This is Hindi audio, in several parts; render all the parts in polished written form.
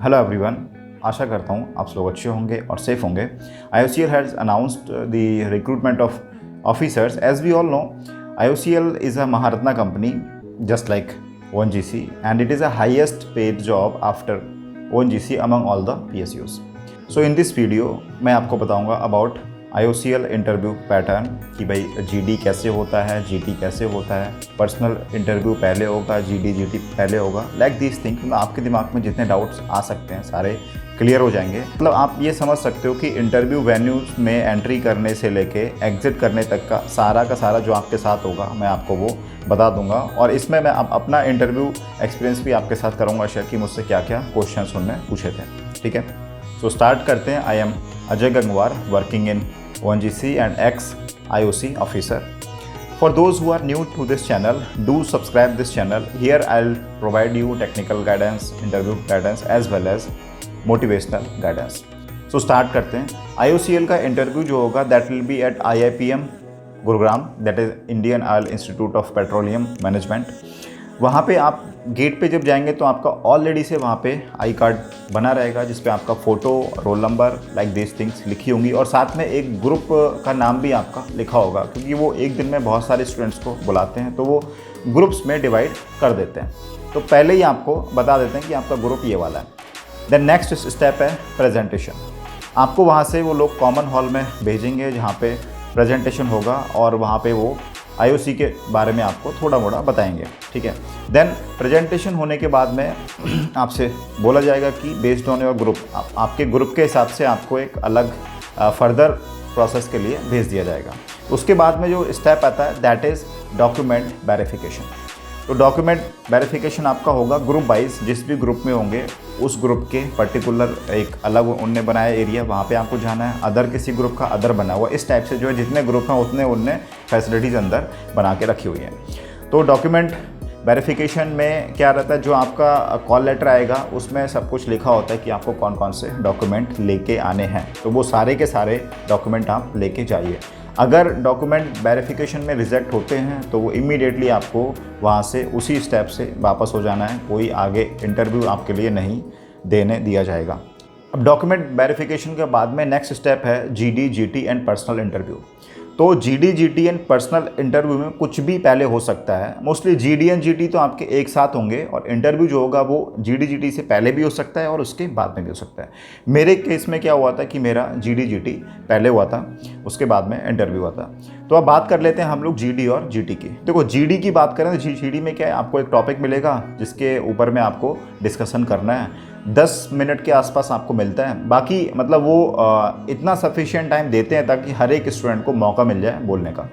हेलो एवरीवन, आशा करता हूँ आप लोग अच्छे होंगे और सेफ होंगे। IOCL has announced the recruitment of officers. As we all know, IOCL is a Maharatna company just like ONGC, and it is a highest paid job after ONGC among all the PSUs. So in this video मैं आपको बताऊंगा about IOCL इंटरव्यू पैटर्न कि भाई GD कैसे होता है, GT कैसे होता है, पर्सनल इंटरव्यू पहले होगा, GT पहले होगा, लाइक दिस थिंग। मतलब आपके दिमाग में जितने डाउट्स आ सकते हैं सारे क्लियर हो जाएंगे। मतलब आप ये समझ सकते हो कि इंटरव्यू वेन्यूज में एंट्री करने से लेके एग्जिट करने तक का सारा जो आपके साथ होगा मैं आपको वो बता दूंगा। और इसमें मैं अपना इंटरव्यू एक्सपीरियंस भी आपके साथ करूँगा शेयर कि मुझसे क्या क्या क्वेश्चन उन्होंने पूछे थे। ठीक है, सो स्टार्ट करते हैं। I am Ajay Gangwar, working in ONGC and ex-IOC officer. For those who are new to this channel, do subscribe this channel. Here I'll provide you technical guidance, interview guidance as well as motivational guidance. So start करते हैं। IOCL का इंटरव्यू जो होगा that will be at IIPM Gurugram, that is Indian Oil Institute of Petroleum Management। वहाँ पे आप गेट पे जब जाएंगे तो आपका ऑलरेडी से वहाँ पे आई कार्ड बना रहेगा जिस पे आपका photo, roll number, like this things लिखी होंगी और साथ में एक ग्रुप का नाम भी आपका लिखा होगा, क्योंकि वो एक दिन में बहुत सारे स्टूडेंट्स को बुलाते हैं तो वो ग्रुप्स में डिवाइड कर देते हैं। तो पहले ही आपको बता देते हैं कि आपका ग्रुप ये वाला है। देन नेक्स्ट स्टेप है प्रेजेंटेशन। आपको वहाँ से वो लोग कॉमन हॉल में भेजेंगे जहाँ पे प्रेजेंटेशन होगा और वहाँ पे वो IOC के बारे में आपको थोड़ा मोड़ा बताएंगे। ठीक है, देन प्रेजेंटेशन होने के बाद में आपसे बोला जाएगा कि बेस्ड ऑन योर ग्रुप, आपके ग्रुप के हिसाब से आपको एक अलग फर्दर प्रोसेस के लिए भेज दिया जाएगा। उसके बाद में जो स्टेप आता है दैट इज़ डॉक्यूमेंट वेरिफिकेशन। तो डॉक्यूमेंट वेरिफिकेशन आपका होगा ग्रुप वाइज, जिस भी ग्रुप में होंगे उस ग्रुप के पर्टिकुलर एक अलग उनने बनाया एरिया, वहाँ पे आपको जाना है। अदर किसी ग्रुप का अदर बना हुआ, इस टाइप से जो है जितने ग्रुप हैं उतने उनने फैसिलिटीज़ अंदर बना के रखी हुई हैं। तो डॉक्यूमेंट वेरिफिकेशन में क्या रहता है, जो आपका कॉल लेटर आएगा उसमें सब कुछ लिखा होता है कि आपको कौन कौन से डॉक्यूमेंट लेके आने हैं। तो वो सारे के सारे डॉक्यूमेंट आप लेके जाइए। अगर डॉक्यूमेंट वेरिफिकेशन में रिजेक्ट होते हैं तो वो इमीडिएटली आपको वहाँ से उसी स्टेप से वापस हो जाना है, कोई आगे इंटरव्यू आपके लिए नहीं देने दिया जाएगा। अब डॉक्यूमेंट वेरिफिकेशन के बाद में नेक्स्ट स्टेप है GD, GT and personal interview. तो GD, GT and personal interview में कुछ भी पहले हो सकता है। मोस्टली GD एंड GT तो आपके एक साथ होंगे और इंटरव्यू जो होगा वो GD, GT से पहले भी हो सकता है और उसके बाद में भी हो सकता है। मेरे केस में क्या हुआ था कि मेरा GD, GT पहले हुआ था, उसके बाद में इंटरव्यू हुआ था। तो अब बात कर लेते हैं हम लोग GD और GT की। देखो GD की बात करें तो GD में क्या है, आपको एक टॉपिक मिलेगा जिसके ऊपर में आपको डिस्कशन करना है। 10 मिनट के आसपास आपको मिलता है। बाकी मतलब वो इतना सफिशिएंट टाइम देते हैं ताकि हर एक स्टूडेंट को मौका मिल जाए बोलने का।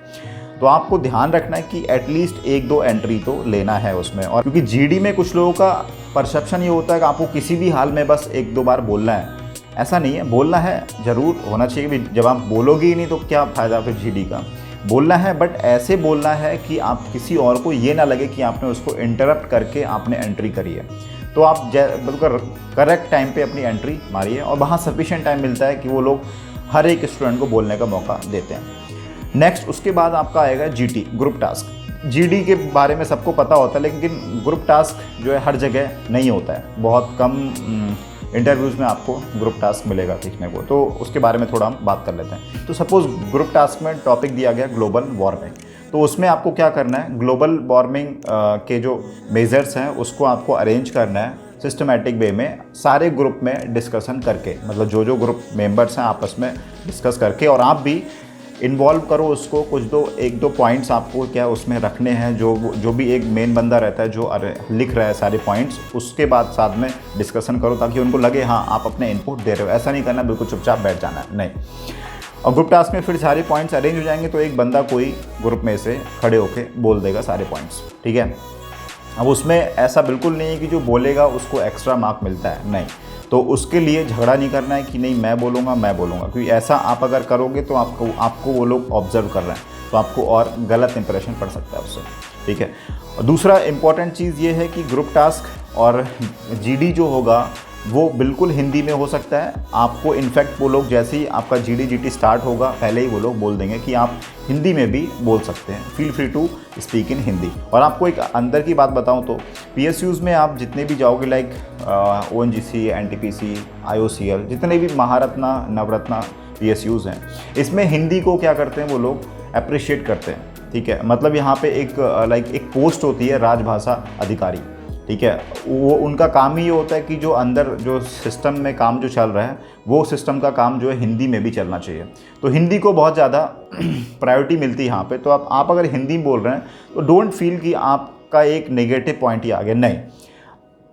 तो आपको ध्यान रखना है कि एटलीस्ट 1-2 एंट्री तो लेना है उसमें। और क्योंकि GD में कुछ लोगों का परसेप्शन ये होता है कि आपको किसी भी हाल में बस 1-2 बार बोलना है। ऐसा नहीं है, बोलना है ज़रूर होना चाहिए। जब आप बोलोगे ही नहीं तो क्या फ़ायदा फिर GD का। बोलना है, बट ऐसे बोलना है कि आप किसी और को ये ना लगे कि आपने उसको इंटरप्ट करके आपने एंट्री करी है। तो आप बिल्कुल करेक्ट टाइम पे अपनी एंट्री मारिए और वहाँ सफिशिएंट टाइम मिलता है कि वो लोग हर एक स्टूडेंट को बोलने का मौका देते हैं। नेक्स्ट उसके बाद आपका आएगा GT, ग्रुप टास्क। GD के बारे में सबको पता होता है, लेकिन ग्रुप टास्क जो है हर जगह नहीं होता है। बहुत कम इंटरव्यूज़ में आपको ग्रुप टास्क मिलेगा सीखने को, तो उसके बारे में थोड़ा हम बात कर लेते हैं। तो सपोज़ ग्रुप टास्क में टॉपिक दिया गया ग्लोबल वार्मिंग, तो उसमें आपको क्या करना है, ग्लोबल वार्मिंग के जो मेजर्स हैं उसको आपको अरेंज करना है सिस्टमेटिक वे में, सारे ग्रुप में डिस्कशन करके। मतलब जो ग्रुप मेंबर्स हैं आपस में डिस्कस करके, और आप भी इन्वॉल्व करो उसको। कुछ 1-2 पॉइंट्स आपको क्या उसमें रखने हैं, जो भी एक मेन बंदा रहता है जो लिख रहा है सारे पॉइंट्स, उसके बाद साथ में डिस्कशन करो ताकि उनको लगे हाँ आप अपने इनपुट दे रहे हो। ऐसा नहीं करना बिल्कुल चुपचाप बैठ जाना है, नहीं। और ग्रुप टास्क में फिर सारे पॉइंट्स अरेंज हो जाएंगे तो एक बंदा कोई ग्रुप में से खड़े होके बोल देगा सारे पॉइंट्स। ठीक है, अब उसमें ऐसा बिल्कुल नहीं है कि जो बोलेगा उसको एक्स्ट्रा मार्क मिलता है, नहीं। तो उसके लिए झगड़ा नहीं करना है कि नहीं मैं बोलूँगा, क्योंकि ऐसा आप अगर करोगे तो आपको वो लोग ऑब्जर्व कर रहे हैं तो आपको और गलत इंप्रेशन पड़ सकता है उससे। ठीक है, और दूसरा इंपॉर्टेंट चीज़ ये है कि ग्रुप टास्क और GD जो होगा वो बिल्कुल हिंदी में हो सकता है। आपको इनफैक्ट वो लोग जैसे ही आपका GD/GT स्टार्ट होगा पहले ही वो लोग बोल देंगे कि आप हिंदी में भी बोल सकते हैं, feel free to speak in Hindi. और आपको एक अंदर की बात बताऊं तो PSUs में आप जितने भी जाओगे लाइक ONGC, NTPC, IOCL, जितने भी महारत्ना, नवरत्ना PSUs हैं, इसमें हिंदी को क्या करते हैं वो लोग अप्रिशिएट करते हैं। ठीक है, मतलब यहाँ पे एक पोस्ट होती है राजभाषा अधिकारी। ठीक है, वो उनका काम ही ये होता है कि जो अंदर जो सिस्टम में काम जो चल रहा है वो सिस्टम का काम जो है हिंदी में भी चलना चाहिए। तो हिंदी को बहुत ज़्यादा प्रायोरिटी मिलती है यहाँ पे। तो आप अगर हिंदी में बोल रहे हैं तो डोंट फील कि आपका एक नेगेटिव पॉइंट ही आ गया, नहीं।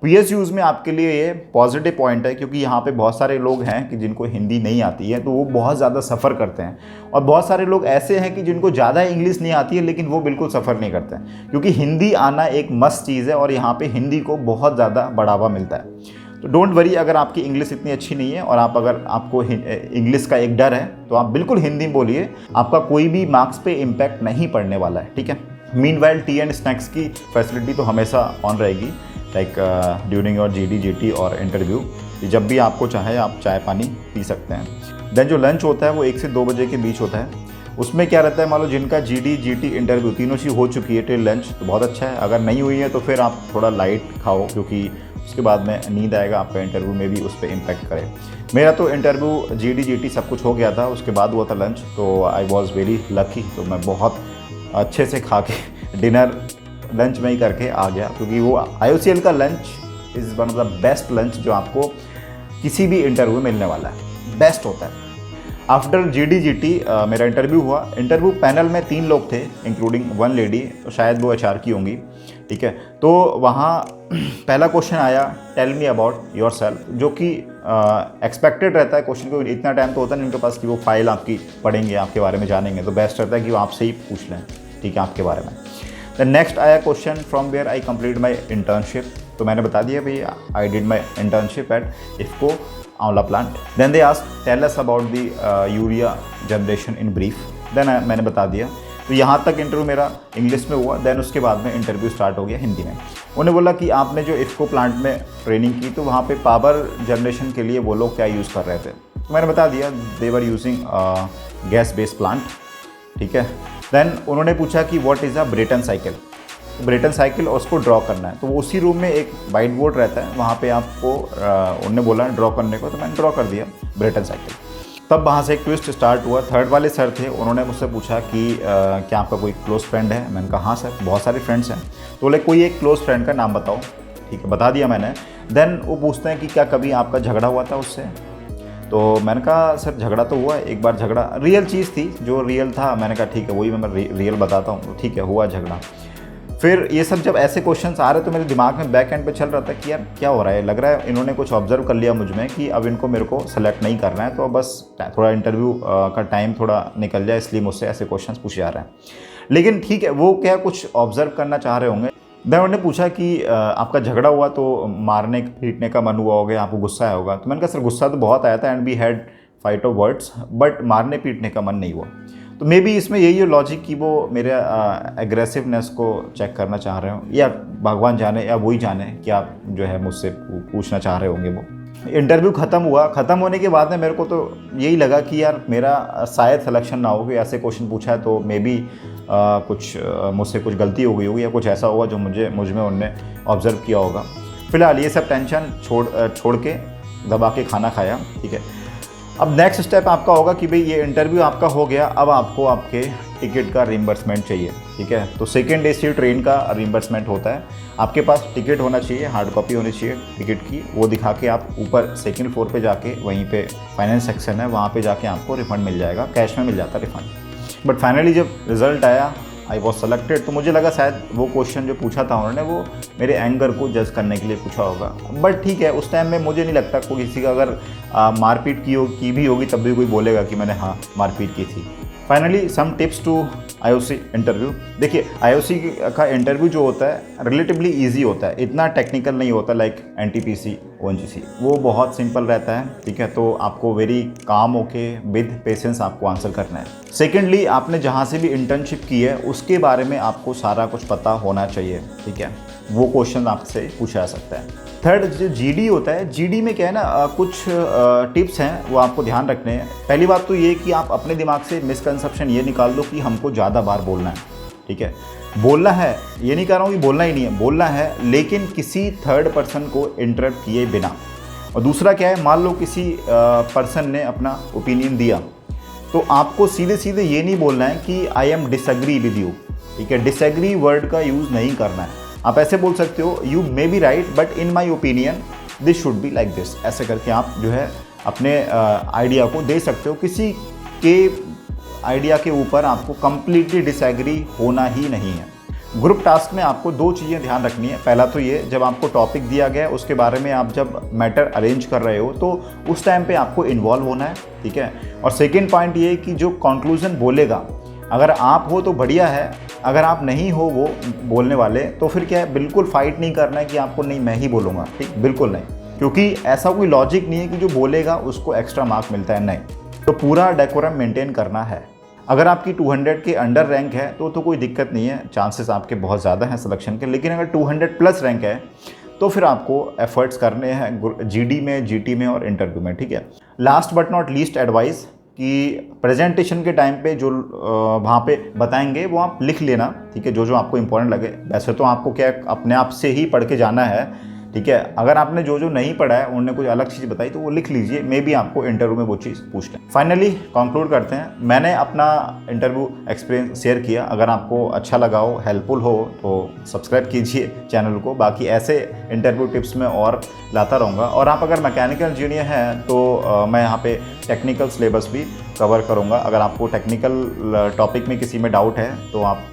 PSUs में आपके लिए ये पॉजिटिव पॉइंट है, क्योंकि यहाँ पे बहुत सारे लोग हैं कि जिनको हिंदी नहीं आती है, तो वो बहुत ज़्यादा सफ़र करते हैं। और बहुत सारे लोग ऐसे हैं कि जिनको ज़्यादा इंग्लिश नहीं आती है लेकिन वो बिल्कुल सफ़र नहीं करते हैं, क्योंकि हिंदी आना एक मस्त चीज़ है और यहाँ पे हिंदी को बहुत ज़्यादा बढ़ावा मिलता है। तो डोंट वरी, अगर आपकी इंग्लिश इतनी अच्छी नहीं है और अगर आपको इंग्लिश का एक डर है तो आप बिल्कुल हिंदी में बोलिए, आपका कोई भी मार्क्स पे इम्पैक्ट नहीं पड़ने वाला है। ठीक है, मीनवाइल टी एंड स्नैक्स की फैसिलिटी तो हमेशा ऑन रहेगी, लाइक ड्यूरिंग योर GD/GT और इंटरव्यू। जब भी आपको चाहे आप चाय पानी पी सकते हैं। देन जो लंच होता है वो 1 से 2 बजे के बीच होता है। उसमें क्या रहता है, मान लो जिनका GD/GT इंटरव्यू तीनों चीज़ हो चुकी है टिल लंच, तो बहुत अच्छा है। अगर नहीं हुई है तो फिर आप थोड़ा लाइट खाओ, क्योंकि उसके बाद में नींद आएगा, आपका इंटरव्यू में भी उस पर इम्पैक्ट करे। मेरा तो इंटरव्यू GD/GT सब कुछ हो गया था, उसके बाद हुआ था लंच, तो आई वॉज वेरी लकी। तो मैं बहुत अच्छे से खा के डिनर लंच में ही करके आ गया, क्योंकि वो IOCL का lunch is one of the best lunch जो आपको किसी भी इंटरव्यू में मिलने वाला है, बेस्ट होता है। आफ्टर GD/GT मेरा इंटरव्यू हुआ। इंटरव्यू पैनल में 3 लोग थे इंक्लूडिंग 1 लेडी, तो शायद वो HR की होंगी। ठीक है, तो वहाँ पहला क्वेश्चन आया, tell me about yourself, जो कि एक्सपेक्टेड रहता है क्वेश्चन को। इतना टाइम तो होता नहीं उनके पास कि वो फाइल आपकी पढ़ेंगे, आपके बारे में जानेंगे, तो बेस्ट रहता है कि वो आपसे ही पूछ लें, ठीक है, आपके बारे में। द नेक्स्ट आया question, from where I complete my internship. तो मैंने बता दिया भाई I did my internship at IFFCO Aonla plant. Then they asked tell us about the urea generation in brief. Then मैंने बता दिया। तो यहाँ तक इंटरव्यू मेरा इंग्लिश में हुआ। देन उसके बाद में इंटरव्यू स्टार्ट हो गया हिंदी में। उन्हें बोला कि आपने जो इफ्को प्लांट में ट्रेनिंग की, तो वहाँ पे पावर जनरेशन के लिए वो लोग क्या यूज़ कर रहे थे। तो मैंने बता दिया they were using gas based plant. ठीक है, देन उन्होंने पूछा कि what is a Brayton cycle. Brayton cycle और उसको ड्रॉ करना है, तो उसी रूम में एक वाइट बोर्ड रहता है, वहाँ पे आपको उन्होंने बोला ड्रॉ करने को, तो मैंने ड्रॉ कर दिया ब्रेटन साइकिल। तब वहाँ से एक ट्विस्ट स्टार्ट हुआ। थर्ड वाले सर थे, उन्होंने मुझसे पूछा कि क्या आपका कोई क्लोज फ्रेंड है। मैंने कहा हाँ सर, बहुत सारे फ्रेंड्स हैं। तो बोले कोई एक क्लोज फ्रेंड का नाम बताओ। ठीक है, बता दिया मैंने। देन वो पूछते हैं कि क्या कभी आपका झगड़ा हुआ था उससे। तो मैंने कहा सर झगड़ा तो हुआ एक बार, झगड़ा रियल चीज़ थी, जो रियल था। मैंने कहा ठीक है, वही मैं रियल बताता हूँ। तो ठीक है, हुआ झगड़ा। फिर ये सब जब ऐसे क्वेश्चंस आ रहे तो मेरे दिमाग में बैक एंड पे चल रहा था कि यार क्या हो रहा है, लग रहा है इन्होंने कुछ ऑब्जर्व कर लिया मुझ में कि अब इनको मेरे को सेलेक्ट नहीं करना है, तो बस थोड़ा इंटरव्यू का टाइम थोड़ा निकल जाए, इसलिए मुझसे ऐसे क्वेश्चंस पूछे जा रहे हैं। लेकिन ठीक है, वो क्या कुछ ऑब्जर्व करना चाह रहे होंगे। देन उन्होंने पूछा कि आपका झगड़ा हुआ तो मारने पीटने का मन हुआ होगा, आपको गुस्सा आया होगा। तो मैंने कहा सर गुस्सा तो बहुत आया था and we had fight of words, but मारने पीटने का मन नहीं हुआ। तो मे बी इसमें यही है लॉजिक कि वो मेरे एग्रेसिवनेस को चेक करना चाह रहे हो, या भगवान जाने या वही जाने क्या जो है मुझसे पूछना चाह रहे होंगे वो। इंटरव्यू ख़त्म हुआ। ख़त्म होने के बाद में मेरे को तो यही लगा कि यार मेरा शायद सिलेक्शन ना हो, कि ऐसे क्वेश्चन पूछा है तो मे बी कुछ मुझसे कुछ गलती हो गई होगी या कुछ ऐसा हुआ जो मुझ में उनने ऑब्ज़र्व किया होगा। फ़िलहाल ये सब टेंशन छोड़ के दबा के खाना खाया। ठीक है, अब नेक्स्ट स्टेप आपका होगा कि भाई ये इंटरव्यू आपका हो गया, अब आपको आपके टिकट का रिम्बर्समेंट चाहिए। ठीक है, तो सेकेंड AC ट्रेन का रिम्बर्समेंट होता है। आपके पास टिकट होना चाहिए, हार्ड कॉपी होनी चाहिए टिकट की, वो दिखा के आप ऊपर सेकंड फ्लोर पे जाके वहीं पे फाइनेंस सेक्शन है, वहाँ पे जाके आपको रिफंड मिल जाएगा, कैश में मिल जाता है रिफंड। बट फाइनली जब रिज़ल्ट आया, आई वॉज सेलेक्टेड, तो मुझे लगा शायद वो क्वेश्चन जो पूछा था उन्होंने वो मेरे एंगर को जज करने के लिए पूछा होगा। बट ठीक है, उस टाइम में मुझे नहीं लगता कोई किसी का अगर मारपीट की भी होगी तब भी कोई बोलेगा कि मैंने हाँ मारपीट की थी। Finally some tips to IOC interview. देखिए IOC का इंटरव्यू जो होता है रिलेटिवली ईजी होता है, इतना टेक्निकल नहीं होता लाइक NTPC ONGC, वो बहुत सिंपल रहता है। ठीक है, तो आपको वेरी काम होके विद पेशेंस आपको आंसर करना है। सेकेंडली, आपने जहाँ से भी इंटर्नशिप की है उसके बारे में आपको सारा कुछ पता होना चाहिए। ठीक है, वो क्वेश्चन आपसे पूछा जा सकता है। थर्ड जो जीडी होता है, जीडी में क्या है ना, कुछ टिप्स हैं वो आपको ध्यान रखने हैं। पहली बात तो ये कि आप अपने दिमाग से मिसकंसेप्शन ये निकाल दो कि हमको ज़्यादा बार बोलना है, ठीक है। बोलना है, ये नहीं कह रहा हूँ कि बोलना ही नहीं है, बोलना है, लेकिन किसी थर्ड पर्सन को इंटरप्ट किए बिना। और दूसरा क्या है, मान लो किसी पर्सन ने अपना ओपिनियन दिया, तो आपको सीधे सीधे ये नहीं बोलना है कि I am disagree with you, ठीक है। डिसएग्री वर्ड का यूज़ नहीं करना है। आप ऐसे बोल सकते हो, you may be right but in my opinion this should be like this. ऐसे करके आप जो है अपने आइडिया को दे सकते हो। किसी के आइडिया के ऊपर आपको कंप्लीटली डिसएग्री होना ही नहीं है। ग्रुप टास्क में आपको दो चीज़ें ध्यान रखनी है। पहला तो ये, जब आपको टॉपिक दिया गया है उसके बारे में आप जब मैटर अरेंज कर रहे हो तो उस टाइम पे आपको इन्वॉल्व होना है, ठीक है। और सेकेंड पॉइंट ये कि जो कंक्लूजन बोलेगा, अगर आप हो तो बढ़िया है, अगर आप नहीं हो वो बोलने वाले, तो फिर क्या है, बिल्कुल फाइट नहीं करना है कि आपको नहीं मैं ही बोलूँगा, ठीक, बिल्कुल नहीं, क्योंकि ऐसा कोई लॉजिक नहीं है कि जो बोलेगा उसको एक्स्ट्रा मार्क मिलता है, नहीं। तो पूरा डेकोरम मेंटेन करना है। अगर आपकी 200 के अंडर रैंक है तो कोई दिक्कत नहीं है, चांसेस आपके बहुत ज़्यादा हैं सिलेक्शन के। लेकिन अगर 200 प्लस रैंक है तो फिर आपको एफर्ट्स करने हैं जीडी में, जीटी में और इंटरव्यू में, ठीक है। Last but not least advice कि प्रेजेंटेशन के टाइम पे जो वहाँ पे बताएंगे वो आप लिख लेना, ठीक है, जो जो आपको इंपॉर्टेंट लगे। वैसे तो आपको क्या अपने आप से ही पढ़ के जाना है, ठीक है। अगर आपने जो जो नहीं पढ़ा है, उन्होंने कुछ अलग चीज़ बताई तो वो लिख लीजिए, मे बी आपको इंटरव्यू में वो चीज़ पूछ लें। फाइनली कंक्लूड करते हैं। मैंने अपना इंटरव्यू एक्सपीरियंस शेयर किया। अगर आपको अच्छा लगा हो, हेल्पफुल हो तो सब्सक्राइब कीजिए चैनल को। बाकी ऐसे इंटरव्यू टिप्स में और लाता रहूँगा। और आप अगर मैकेनिकल इंजीनियर हैं तो मैं यहाँ पे टेक्निकल सिलेबस भी कवर करूँगा। अगर आपको टेक्निकल टॉपिक में किसी में डाउट है तो आप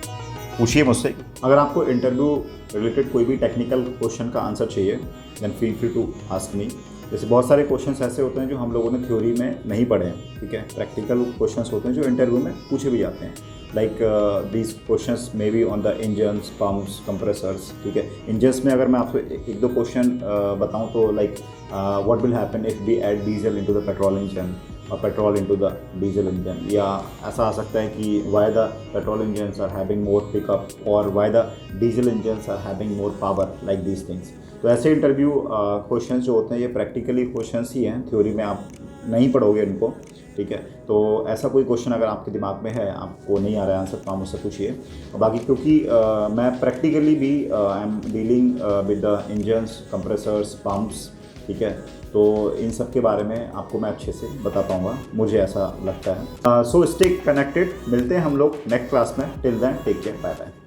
पूछिए मुझसे। अगर आपको इंटरव्यू रिलेटेड कोई भी टेक्निकल क्वेश्चन का आंसर चाहिए then feel free to ask me. जैसे बहुत सारे क्वेश्चंस ऐसे होते हैं जो हम लोगों ने थ्योरी में नहीं पढ़े हैं, ठीक है। प्रैक्टिकल क्वेश्चंस होते हैं जो इंटरव्यू में पूछे भी जाते हैं। Like these questions may be on the engines, pumps, compressors, ठीक है। इंजन्स में अगर मैं आपको एक दो क्वेश्चन बताऊँ तो like what will happen if we add diesel into the petrol engine और petrol into the diesel engine. या ऐसा आ सकता है कि why the petrol engines are having more pickup और why the diesel engines are having more power, like these things. तो ऐसे इंटरव्यू क्वेश्चंस जो होते हैं ये प्रैक्टिकली क्वेश्चंस ही हैं, थ्योरी में आप नहीं पढ़ोगे इनको, ठीक है। तो ऐसा कोई क्वेश्चन अगर आपके दिमाग में है, आपको नहीं आ रहा है आंसर, तो आप मुझसे पूछिए। बाकी क्योंकि मैं प्रैक्टिकली भी I am dealing with the engines, compressors, pumps, ठीक है, तो इन सब के बारे में आपको मैं अच्छे से बता पाऊँगा, मुझे ऐसा लगता है। सो स्टे कनेक्टेड, मिलते हैं हम लोग नेक्स्ट क्लास में। Till then take care, bye bye.